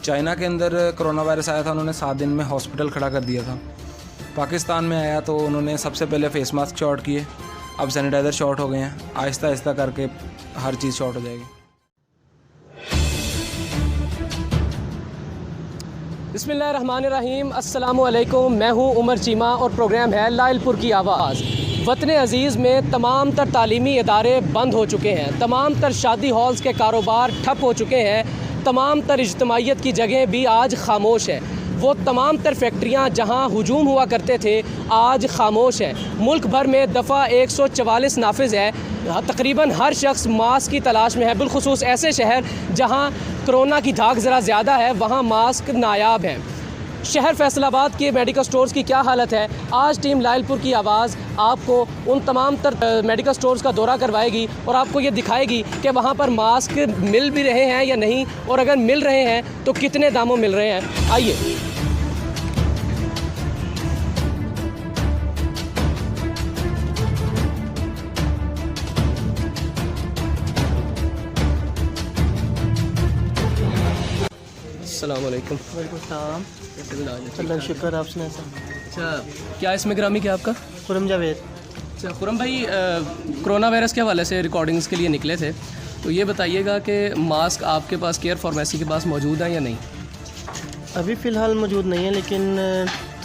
China के अंदर corona virus आया था, उन्होंने 7 दिन में हॉस्पिटल खड़ा कर दिया था। पाकिस्तान में आया तो उन्होंने सबसे पहले फेस मास्क शॉर्ट किए, अब सैनिटाइज़र शॉर्ट हो गए हैं। आहिस्ता आहिस्ता करके हर चीज़ शॉर्ट हो जाएगी। बिस्मिल्लाहिर्रहमानिर्रहीम, अस्सलामुअलैकुम। मैं हूं उमर चीमा और प्रोग्राम है लायलपुर की आवाज़। वतन अज़ीज़ में तमाम तर तालीमी इदारे बंद हो चुके हैं, तमाम तर शादी हॉल्स के कारोबार ठप हो चुके हैं, तमाम तर इज्तमाइयत की जगह भी आज खामोश है। वो तमाम तर फैक्ट्रियाँ जहाँ हुजूम हुआ करते थे आज खामोश है। मुल्क भर में दफ़ा 144 नाफिज है। तकरीबन हर शख्स मास्क की तलाश में है, बिलखुसूस ऐसे शहर जहाँ कोरोना की धाक ज़रा ज़्यादा है वहाँ मास्क नायाब है। शहर फैसलाबाद के मेडिकल स्टोर्स की क्या हालत है, आज टीम लायलपुर की आवाज़ आपको उन तमाम तर मेडिकल स्टोर्स का दौरा करवाएगी और आपको ये दिखाएगी कि वहाँ पर मास्क मिल भी रहे हैं या नहीं, और अगर मिल रहे हैं तो कितने दामों मिल रहे हैं। आइए। अस्सलाम वालेकुम। वालेकुम अल्लाह शुक्र, आप सुनाए सर। अच्छा, क्या इसमें ग्रामी क्या आपका? खुरम जावेद। अच्छा खुरम भाई, कोरोना वायरस के हवाले से रिकॉर्डिंग्स के लिए निकले थे, तो ये बताइएगा कि मास्क आपके पास केयर फार्मेसी के पास मौजूद है या नहीं? अभी फ़िलहाल मौजूद नहीं है, लेकिन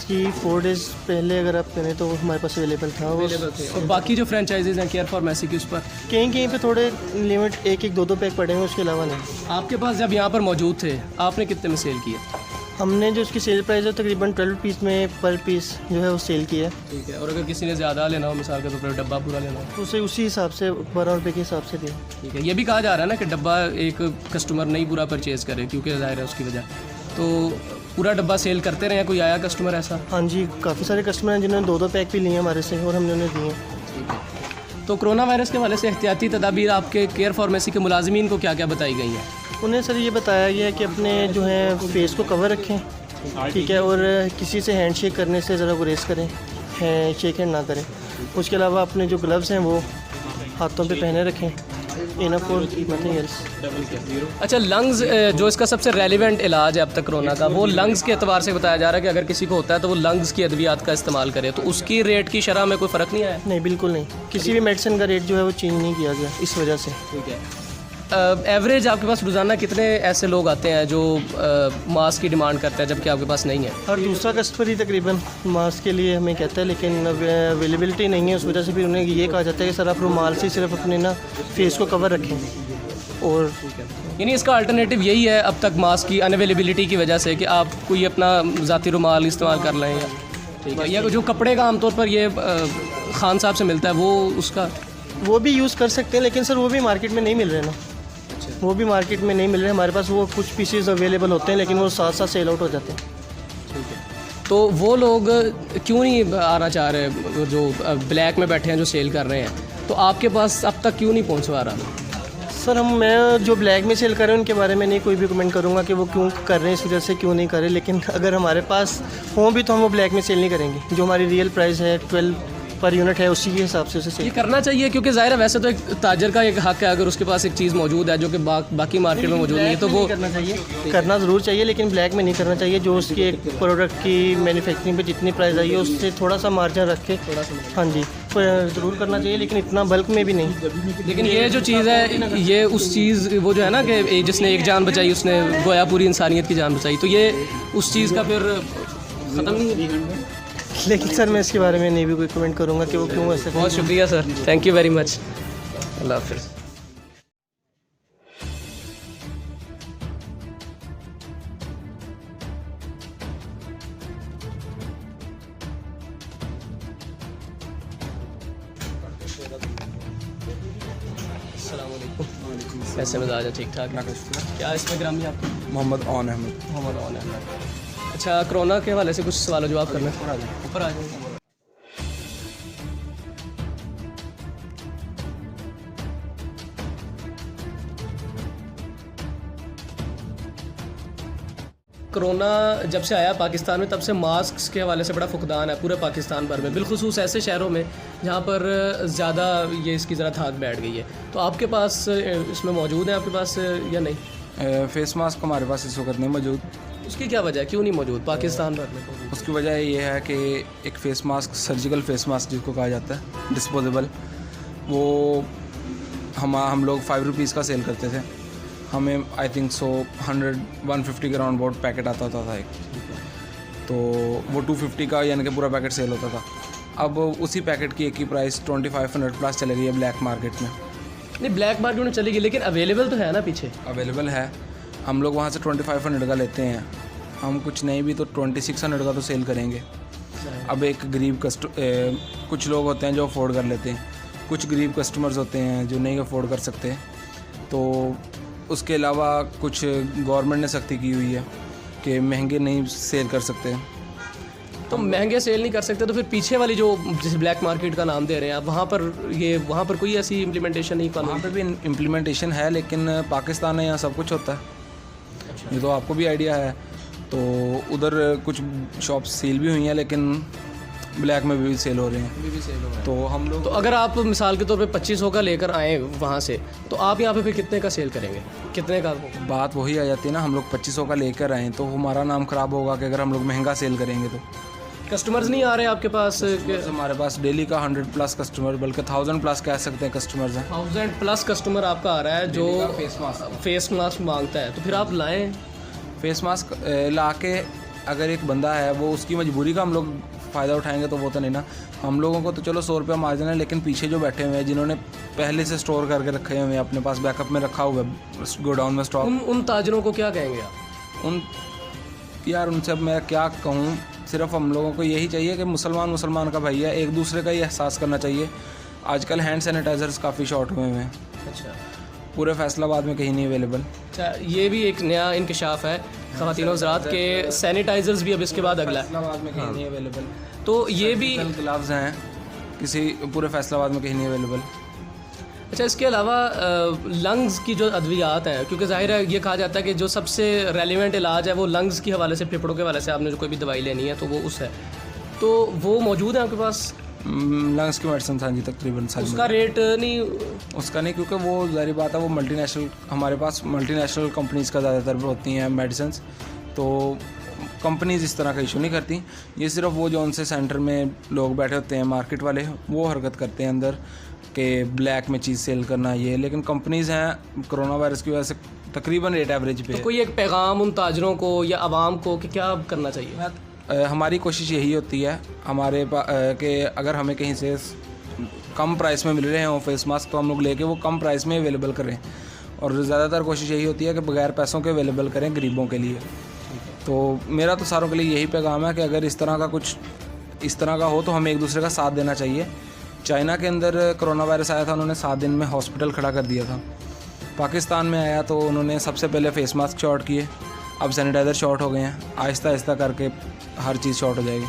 3-4 डेज़ पहले अगर आप करें तो हमारे पास अवेलेबल था। और बाकी जो फ्रेंचाइजीज़ हैं केयर फार्मेसी की, उस पर कहीं कहीं पे थोड़े लिमिट 1-2 पैक पड़े हैं, उसके अलावा नहीं। आपके पास जब यहाँ पर मौजूद थे आपने कितने में सेल किया? हमने जो उसकी सेल प्राइस है तकरीबन 12 पीस में पर पीस जो है वो सेल किया है। ठीक है। और अगर किसी ने ज़्यादा लेना हो, मिसाल के तौर पर डब्बा पूरा लेना हो, तो उसे उसी हिसाब से 12 रुपये के हिसाब से दिया। ठीक है। ये भी कहा जा रहा है ना कि डब्बा एक कस्टमर नहीं पूरा परचेज़ करे, क्योंकि ज़ाहिर है उसकी वजह, तो पूरा डब्बा सेल करते रहे। कोई आया कस्टमर ऐसा? हाँ जी, काफ़ी सारे कस्टमर हैं जिन्होंने 2-2 पैक भी लिए हमारे से और हमने उन्हें दिए। ठीक है। तो कोरोना वायरस के हवाले से एहतियाती तदाबीर आपके केयर फार्मेसी के मुलाजमीन को क्या क्या बताई गई हैं? उन्हें सर ये बताया गया है कि अपने जो है फेस को कवर रखें, ठीक है, और किसी से हैंड शेक करने से ज़रा गुरेज करें, शेक हैंड ना करें। उसके अलावा अपने जो ग्लव्स हैं वो हाथों पे पहने रखें। इनफ और नथिंग एल्स। अच्छा, लंग्स जो इसका सबसे रेलिवेंट इलाज है अब तक कोरोना का, वो लंग्स के एतबार से बताया जा रहा है कि अगर किसी को होता है तो वो लंग्स की अद्वियात का इस्तेमाल करे, तो उसकी रेट की शरह में कोई फ़र्क नहीं आया? नहीं, बिल्कुल नहीं। किसी भी मेडिसिन का रेट जो है वो चेंज नहीं किया गया इस वजह से। ठीक है। एवरेज आपके पास रोज़ाना कितने ऐसे लोग आते हैं जो मास्क की डिमांड करते हैं जबकि आपके पास नहीं है? हर दूसरा कस्टमर ही तकरीबन मास्क के लिए हमें कहता है, लेकिन अवेलेबिलिटी नहीं है, उस वजह से फिर उन्हें ये कहा जाता है कि सर आप रुमाल से सिर्फ अपने ना फेस को कवर रखें। और यानी इसका अल्टरनेटिव यही है अब तक मास्क की अनअवेलेबिलिटी की वजह से कि आप कोई अपना ज़ाती रुमाल इस्तेमाल कर लें, या ठीक है, या जो कपड़े का आमतौर पर ये खान साहब से मिलता है वो उसका वो भी यूज़ कर सकते हैं, लेकिन सर वो भी मार्केट में नहीं मिल रहे ना। वो भी मार्केट में नहीं मिल रहे। हमारे पास वो कुछ पीसेस अवेलेबल होते हैं, लेकिन वो साथ साथ सेल आउट हो जाते हैं। ठीक है। तो वो लोग क्यों नहीं आना चाह रहे जो ब्लैक में बैठे हैं, जो सेल कर रहे हैं, तो आपके पास अब तक क्यों नहीं पहुंचवा रहा? सर मैं जो ब्लैक में सेल कर रहे हैं उनके बारे में नहीं कोई भी कमेंट करूंगा कि वो क्यों कर रहे हैं, इस वजह से क्यों नहीं कर रहे, लेकिन अगर हमारे पास हों भी तो हम वो ब्लैक में सेल नहीं करेंगे। जो हमारी रियल प्राइस है 12 पर यूनिट है, उसी के हिसाब से उसे ये करना चाहिए, क्योंकि ज़ाहिर है वैसे तो एक ताजर का एक हक है, अगर उसके पास एक चीज़ मौजूद है जो कि बाकी मार्केट में मौजूद नहीं है तो वो करना चाहिए। करना ज़रूर चाहिए, लेकिन ब्लैक में नहीं करना चाहिए। जो उसकी एक प्रोडक्ट की मैन्युफैक्चरिंग पे जितनी प्राइस आई है उससे थोड़ा सा मार्जिन रख के, हाँ जी, ज़रूर करना चाहिए, लेकिन इतना बल्क में भी नहीं। लेकिन ये जो चीज़ है, ये उस चीज़ वो जो है ना कि जिसने एक जान बचाई उसने गोया पूरी इंसानियत की जान बचाई, तो ये उस चीज़ का फिर ख़त्म नहीं है। लेकिन सर मैं इसके बारे में नहीं भी कोई कमेंट करूंगा कि वो क्यों ऐसा। बहुत शुक्रिया sir, thank you very much. अल्लाह हाफ़िज़। अस्सलाम वालेकुम। कैसे मिजाज है? ठीक ठाक। क्या इसमें ग्रामी आपका? मोहम्मद ऑन अहमद। मोहम्मद ऑन अहमद। अच्छा, कोरोना के हवाले से कुछ सवाल जवाब करना है? ऊपर आ जाओ। कोरोना जब से आया पाकिस्तान में तब से मास्क के हवाले से बड़ा फुकदान है पूरे पाकिस्तान भर में, बिलखुसूस ऐसे शहरों में जहाँ पर ज़्यादा ये इसकी ज़रा धाक बैठ गई है। तो आपके पास इसमें मौजूद है आपके पास या नहीं? फेस मास्क हमारे पास इस वक्त नहीं मौजूद। उसकी क्या वजह है, क्यों नहीं मौजूद पाकिस्तान भर में? उसकी वजह ये है कि एक face mask, surgical face mask जिसको कहा जाता है, डिस्पोजेबल, वो हम लोग 5 रुपीज़ का सेल करते थे। हमें आई थिंक 150 के राउंड अबाउट पैकेट आता था एक, तो वो 250 का यानी कि पूरा पैकेट सेल होता था। अब उसी पैकेट की एक ही प्राइस 2500 प्लस चले गई है ब्लैक मार्केट में। नहीं, ब्लैक मार्केट में चली गई, लेकिन अवेलेबल तो है ना पीछे? अवेलेबल है, हम लोग वहाँ से 2500 का लेते हैं। हम कुछ नहीं भी तो 2600 का तो सेल करेंगे। अब एक गरीब कुछ लोग होते हैं जो अफोर्ड कर लेते हैं, कुछ गरीब कस्टमर्स होते हैं जो नहीं अफोर्ड कर सकते। तो उसके अलावा कुछ गवर्नमेंट ने सख्ती की हुई है कि महंगे नहीं सेल कर सकते। तो महंगे सेल नहीं कर सकते तो फिर पीछे वाली जो जिस ब्लैक मार्केट का नाम दे रहे हैं आप, वहाँ पर कोई ऐसी इम्प्लीमेंटेशन नहीं? वहाँ पे भी इम्प्लीमेंटेशन है, लेकिन पाकिस्तान में यहाँ सब कुछ होता है। अच्छा। ये तो आपको भी आइडिया है। तो उधर कुछ शॉप्स सेल भी हुई हैं, लेकिन ब्लैक में भी सेल हो रहे हैं। अभी भी सेल हो रहा है। तो हम लोग तो अगर आप मिसाल के तौर पे 2500 का लेकर आए वहाँ से, तो आप यहाँ पे फिर कितने का सेल करेंगे? कितने का? बात वही आ जाती है ना, हम लोग 2500 का लेकर आएँ तो हमारा नाम ख़राब होगा कि अगर हम लोग महंगा सेल करेंगे तो। कस्टमर्स नहीं आ रहे आपके पास? हमारे पास डेली का 100 प्लस कस्टमर, बल्कि 1000 प्लस कह सकते हैं कस्टमर्स हैं। 1000 प्लस कस्टमर आपका आ रहा है जो फेस मास्क मांगता है, तो फिर आप लाएं फेस मास्क ला के। अगर एक बंदा है वो उसकी मजबूरी का हम लोग फ़ायदा उठाएंगे तो वो तो नहीं ना। हम लोगों को तो चलो 100 रुपया मार्जिन है, लेकिन पीछे जो बैठे हुए हैं जिन्होंने पहले से स्टोर करके रखे हुए हैं, अपने पास बैकअप में रखा हुआ है गोडाउन में स्टॉक, उन ताजरों को क्या कहेंगे आप? यार उनसे अब मैं क्या कहूँ, सिर्फ हम लोगों को यही चाहिए कि मुसलमान का भाई है, एक दूसरे का ही एहसास करना चाहिए। आजकल हैंड सैनिटाइज़र्स काफ़ी शॉर्ट हुए हैं। अच्छा, पूरे फैसलाबाद में कहीं नहीं अवेलेबल। अच्छा, ये भी एक नया इंकशाफ है ख़वातीन हज़रात के सैनिटाइज़र्स भी अब इसके बाद अगला है। फैसलाबाद में कहीं नहीं अवेलेबल। तो ये भी ग्लव्स हैं किसी पूरे फैसलाबाद में कहीं नहीं अवेलेबल। अच्छा, इसके अलावा लंग्स की जो अद्वियात हैं, क्योंकि ज़ाहिर है ये कहा जाता है कि जो सबसे रेलिवेंट इलाज है वो लंग्स के हवाले से, फेफड़ों के हवाले से आपने जो कोई भी दवाई लेनी है तो वो उस है, तो वो मौजूद है आपके पास? लंग्स की मेडिसिन हाँ जी तकरीबन सारी। उसका रेट नहीं? उसका नहीं, क्योंकि वो ज़ाहिर बात है वो मल्टीनेशनल, हमारे पास मल्टीनेशनल कंपनीज़ का ज़्यादातर होती हैं मेडिसिन, तो कंपनीज इस तरह का इशू नहीं करती। ये सिर्फ वो जो उनसे सेंटर में लोग बैठे होते हैं मार्केट वाले, वो हरकत करते हैं अंदर कि ब्लैक में चीज़ सेल करना ये। लेकिन कंपनीज़ हैं कोरोना वायरस की वजह से तकरीबन रेट एवरेज पे। तो कोई एक पैगाम उन ताजरों को या आवाम को कि क्या करना चाहिए? हमारी कोशिश यही होती है हमारे कि अगर हमें कहीं से कम प्राइस में मिल रहे हैं वो फेस मास्क, तो हम लोग लेके वो कम प्राइस में अवेलेबल करें। और ज़्यादातर कोशिश यही होती है कि बगैर पैसों के अवेलेबल करें गरीबों के लिए। तो मेरा तो सारों के लिए यही पैगाम है कि अगर इस तरह का कुछ इस तरह का हो तो हमें एक दूसरे का साथ देना चाहिए। चाइना के अंदर कोरोना वायरस आया था, उन्होंने 7 दिन में हॉस्पिटल खड़ा कर दिया था। पाकिस्तान में आया तो उन्होंने सबसे पहले फेस मास्क शॉर्ट किए, अब सैनिटाइज़र शॉर्ट हो गए हैं। आहिस्ता आहिस्ता करके हर चीज़ शॉर्ट हो जाएगी।